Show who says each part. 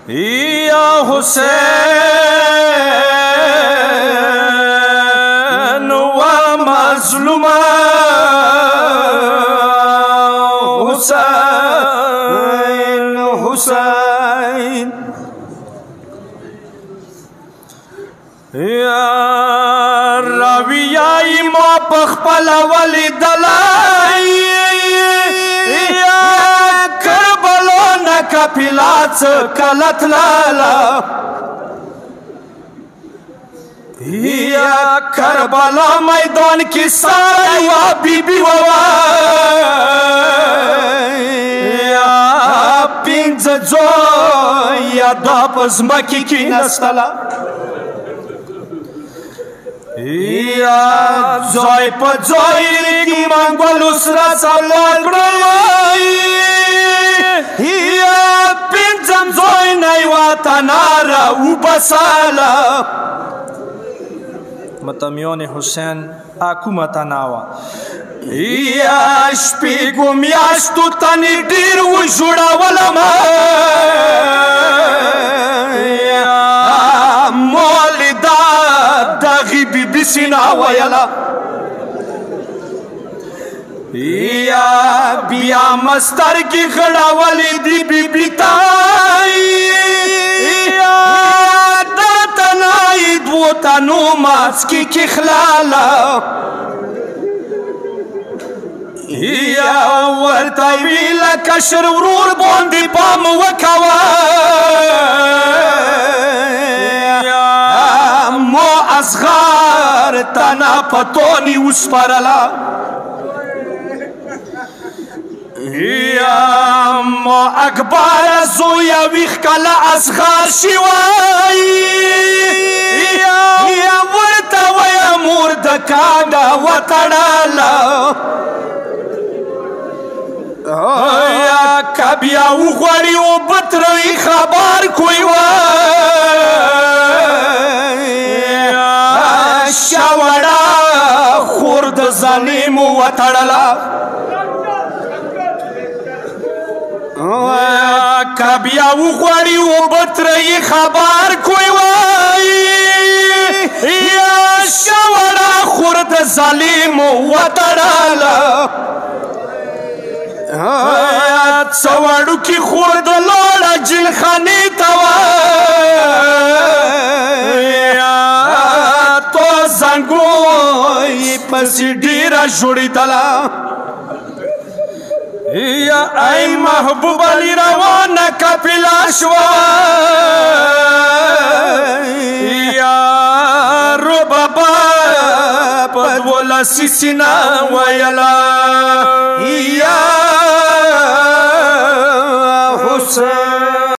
Speaker 1: یا حسین و مظلوم حسین حسین یا رویائی ما پخپل ولی دلائی کپیلات کلت لالا یا کربلا میدان کی ساری و بی بی یا پینز جو یا داپز مکی کی نستلا یا زوی پا زوی کی منگول اسرا سالان گروی یا پینزم زوی نیواتنارا و بسالا متمیون حسین آکو متناوا یا شپیگو میاشتو تنی دیر و جوڑا ولما یا مولیدا داغی بی بی سینا ویلا یا بیا مستر کی خڑا ولی دی بی بی تائی یا داتنائی دو تنو ماسکی کی خلالا یا ورطاوی لکشر ورور بوندی پام وکوا یا مو اصغار تنا پتونی اس پرلا یا مو اکبر زویا ویخ کلا اصغار شوائی یا ورطا ویا مورد کانا وطڑالا یا کبیا اغوڑی و بطرئی خبر کوئی وای شاوڑا خورد ظالم وطڑالا کبیا اغوڑی و بطرئی خبر کوئی وای یا شاوڑا خورد ظالم وطڑالا سوارو کی خورد لوڑا جل خانی توا تو زنگوی پسی ڈیرا جوڑی تلا یا ای محبوب علی روانہ کپیلا شوا یا رو بابا پدولا سیسینا ویلا یا حسین